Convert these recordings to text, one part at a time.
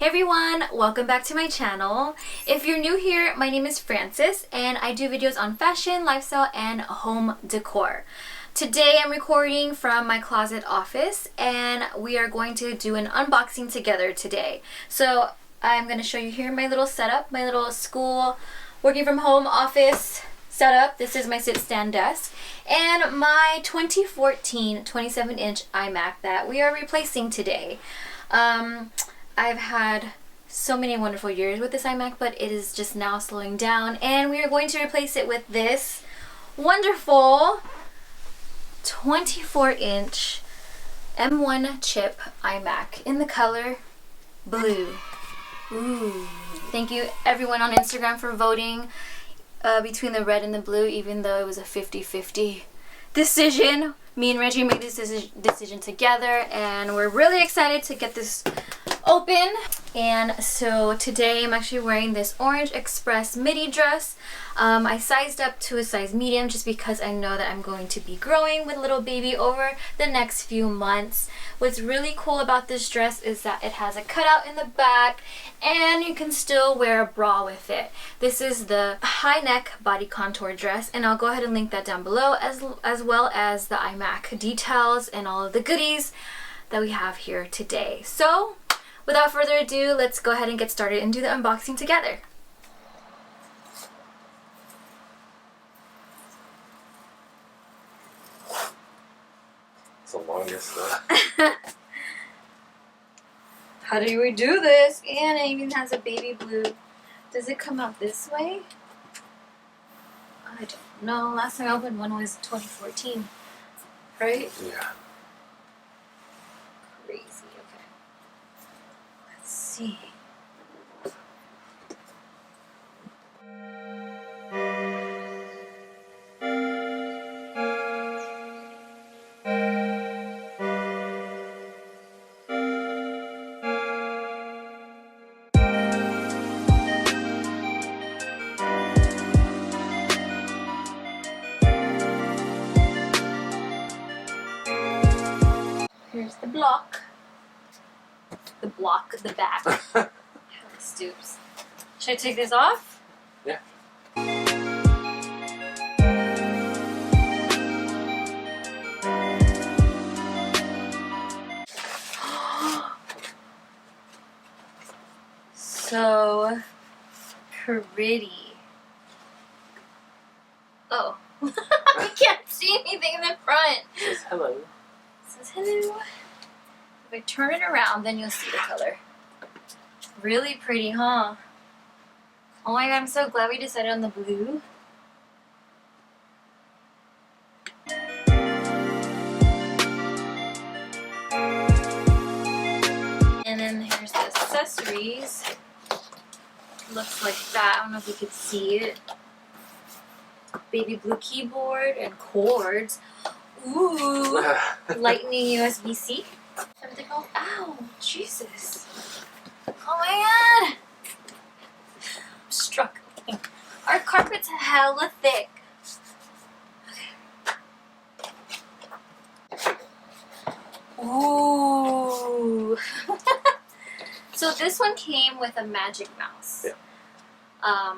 Hey everyone, welcome back to my channel. If you're new here, my name is Frances and I do videos on fashion, lifestyle, and home decor. Today I'm recording from my closet office and we are going to do an unboxing together today. So I'm going to show you here my little setup, my little school working from home office setup. This is my sit-stand desk and my 2014 27-inch iMac that we are replacing today. I've had so many wonderful years with this iMac, but it is just now slowing down, and we are going to replace it with this wonderful 24-inch M1 chip iMac in the color blue. Ooh. Thank you everyone on Instagram for voting between the red and the blue, even though it was a 50-50 decision. Me and Reggie made this decision together, and we're really excited to get this open. And so today I'm actually wearing this orange express midi dress. I sized up to a size medium just because I know that I'm going to be growing with little baby over the next few months. What's really cool about this dress is that it has a cutout in the back and you can still wear a bra with it. This is the high neck body contour dress, and I'll go ahead and link that down below, as well as the iMac details and all of the goodies that we have here today. So without further ado, let's go ahead and get started and do the unboxing together. It's the longest though. How do we do this? And it even has a baby blue. Does it come out this way? I don't know. Last time I opened one was 2014, right? Yeah. Crazy. Okay. Let's see. Here's the block. The back. Stoops. Should I take this off? Yeah. So pretty. Oh. You can't see anything in the front. It says hello. It says hello. If I turn it around, then you'll see the color. Really pretty, huh? Oh my god, I'm so glad we decided on the blue. And then here's the accessories. Looks like that. I don't know if you could see it. Baby blue keyboard and cords. Ooh. Lightning USB-C. Everything. Oh, ow, Jesus. Oh my god. I'm struggling. Our carpet's hella thick. Okay. Ooh. So this one came with a Magic Mouse. Yeah.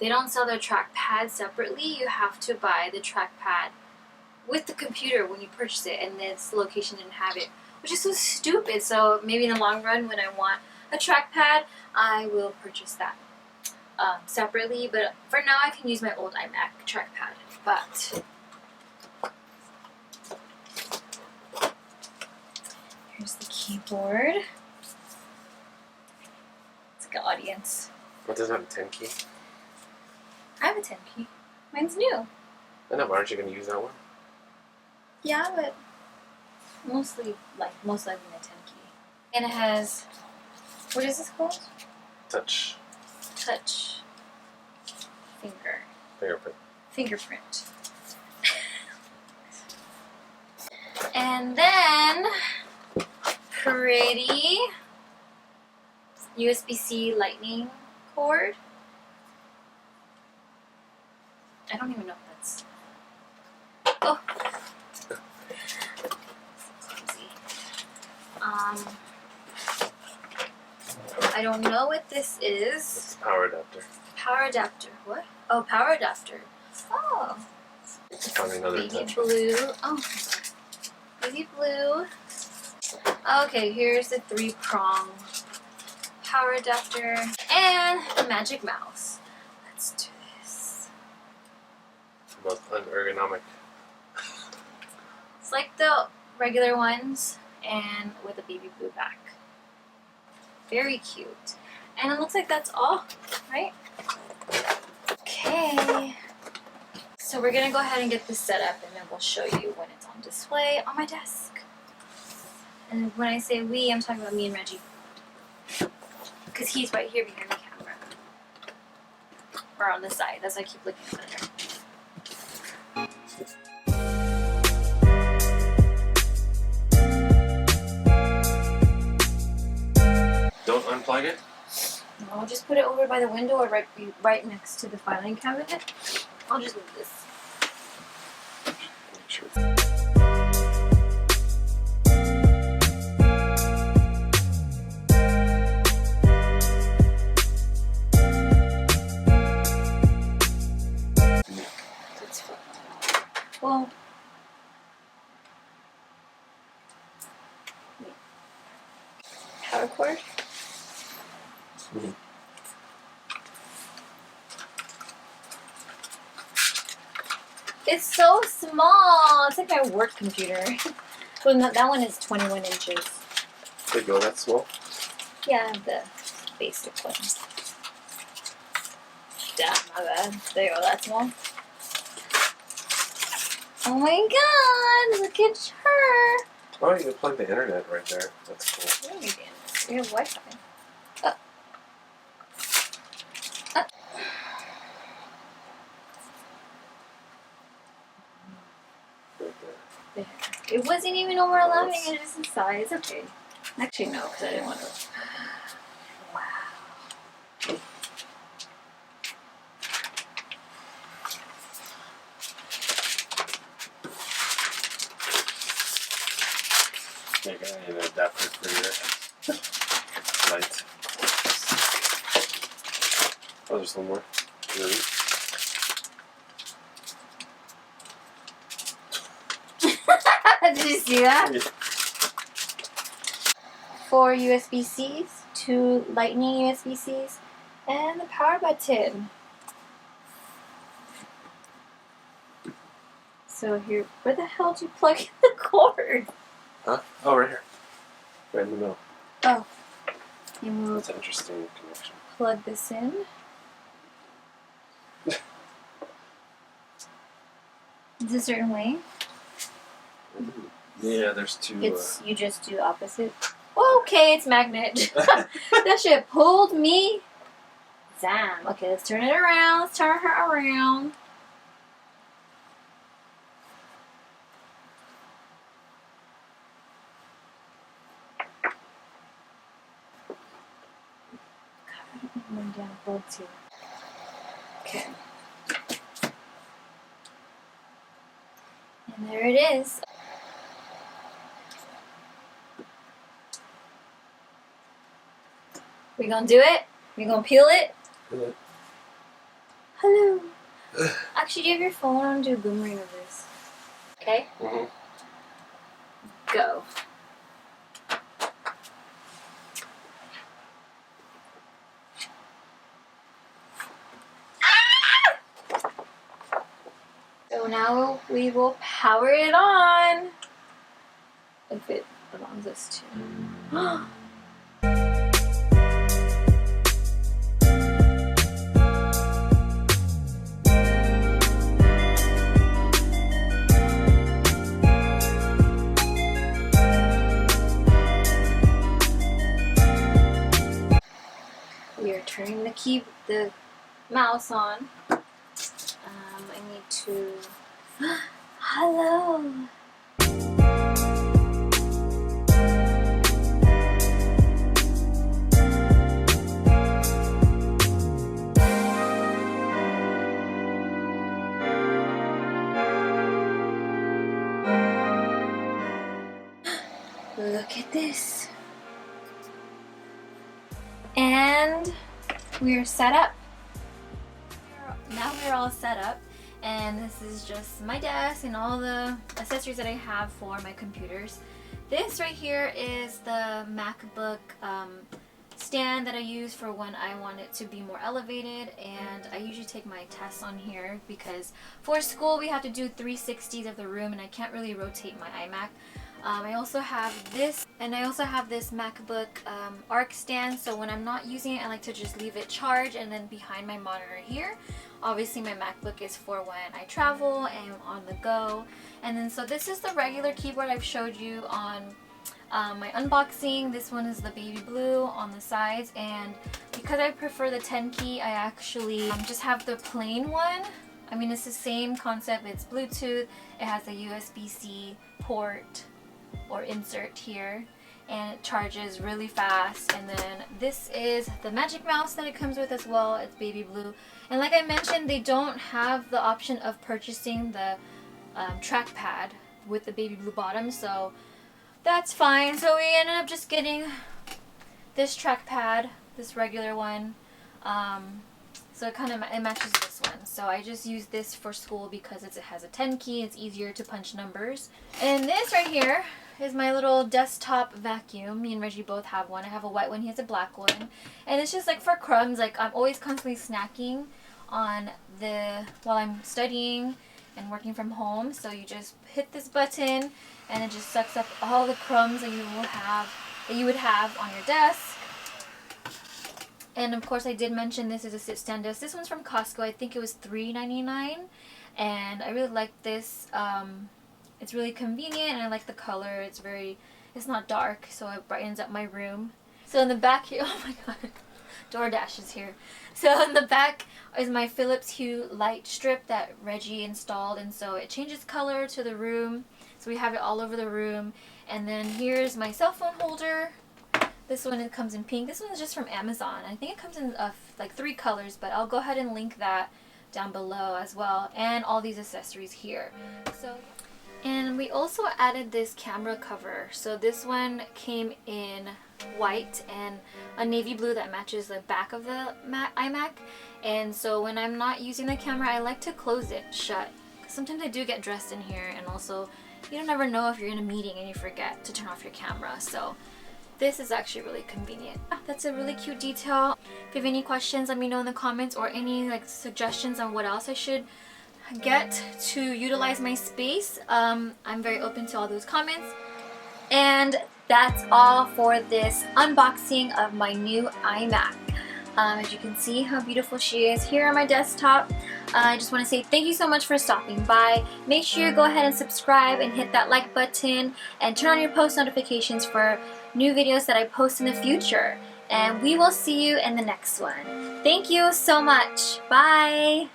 They don't sell their trackpad separately. You have to buy the trackpad with the computer when you purchase it, and this location didn't have it, which is so stupid. So maybe in the long run, when I want a trackpad, I will purchase that separately. But for now, I can use my old iMac trackpad. But here's the keyboard. It's like an audience. What doesn't have a 10 key? I have a 10 key. Mine's new. I know, but aren't you going to use that one? Yeah, but most likely a 10 key. And it has, what is this called? Touch. Fingerprint. And then, pretty USB-C lightning cord. I don't even know if that's, oh. I don't know what this is. It's a power adapter. Power adapter. What? Oh, power adapter. Oh. It's probably another Baby touch. blue. Oh. Baby blue. Okay, here's the 3-prong power adapter and the magic mouse. Let's do this. The most unergonomic. It's like the regular ones and with a baby blue back. Very cute. And it looks like that's all, right? Okay. So we're gonna go ahead and get this set up and then we'll show you when it's on display on my desk. And when I say we, I'm talking about me and Reggie. Because he's right here behind the camera. Or on the side. That's why I keep looking at it. Don't unplug it? No, just put it over by the window or right next to the filing cabinet. I'll just move this. Sure. That's fine. Well, wait. Power cord. Mm-hmm. It's so small. It's like my work computer. Well, that one is 21 inches. They go that small? Yeah, the basic one. Damn, my bad. There you go, that's small. Oh my god, look at her. Oh, you can plug the internet right there. That's cool. Yeah, we have Wi-Fi. Right there. There. It wasn't even over 11 inches in size. Okay. Actually, no, because I didn't want to. Wow. There you go. You have an adapter for your light. Oh, there's one more. Really? Did you see that? Yeah. 4 USB-Cs, 2 Lightning USB-Cs, and the power button. So here, where the hell did you plug in the cord? Huh? Oh, right here. Right in the middle. Oh. And we'll That's an interesting connection. plug this in. It's a certain way. Yeah, there's two. It's you just do opposite. Okay, it's magnet. That shit pulled me. Damn. Okay, let's turn it around. Let's turn her around. One down, both two. Okay. And there it is. We gonna do it? We gonna peel it? Yeah. Hello. Actually, do you have your phone on? Do a boomerang of this. Okay? Mm-hmm. Go. So now we will power it on. If it allows us to. We are turning the mouse on. I need to. Hello. Look at this. And And we're set up. Now we're all set up, and this is just my desk and all the accessories that I have for my computers. This right here is the MacBook stand that I use for when I want it to be more elevated, and I usually take my tests on here because for school we have to do 360s of the room and I can't really rotate my iMac. I also have this, and I also have this MacBook arc stand, so when I'm not using it I like to just leave it charged, and then behind my monitor here, obviously my MacBook is for when I travel and on the go. And then so this is the regular keyboard I've showed you on my unboxing. This one is the baby blue on the sides, and because I prefer the 10 key, I actually just have the plain one. I mean, it's the same concept. It's Bluetooth, it has a USB-C port or insert here, and it charges really fast. And then this is the Magic Mouse that it comes with as well. It's baby blue, and like I mentioned, they don't have the option of purchasing the trackpad with the baby blue bottom, so that's fine. So we ended up just getting this trackpad, this regular one. So it matches this one. So I just use this for school because it has a 10 key. It's easier to punch numbers. And this right here is my little desktop vacuum. Me and Reggie both have one. I have a white one, he has a black one. And it's just like for crumbs. Like, I'm always constantly snacking on while I'm studying and working from home. So you just hit this button and it just sucks up all the crumbs that you would have on your desk. And of course, I did mention this is a sit-stand desk. This one's from Costco. I think it was $3.99, and I really like this. It's really convenient, and I like the color. It's not dark, so it brightens up my room. So in the back here, oh my god, DoorDash is here. So in the back is my Phillips Hue light strip that Reggie installed, and so it changes color to the room. So we have it all over the room. And then here's my cell phone holder. This one, it comes in pink. This one is just from Amazon. I think it comes in like 3 colors, but I'll go ahead and link that down below as well. And all these accessories here. And we also added this camera cover. So this one came in white and a navy blue that matches the back of the iMac. And so when I'm not using the camera, I like to close it shut. Sometimes I do get dressed in here, and also you don't ever know if you're in a meeting and you forget to turn off your camera. So this is actually really convenient. That's a really cute detail. If you have any questions, let me know in the comments, or any like suggestions on what else I should get to utilize my space. I'm very open to all those comments. And that's all for this unboxing of my new iMac. As you can see how beautiful she is here on my desktop. I just want to say thank you so much for stopping by. Make sure you go ahead and subscribe and hit that like button and turn on your post notifications for new videos that I post in the future. And we will see you in the next one. Thank you so much. Bye!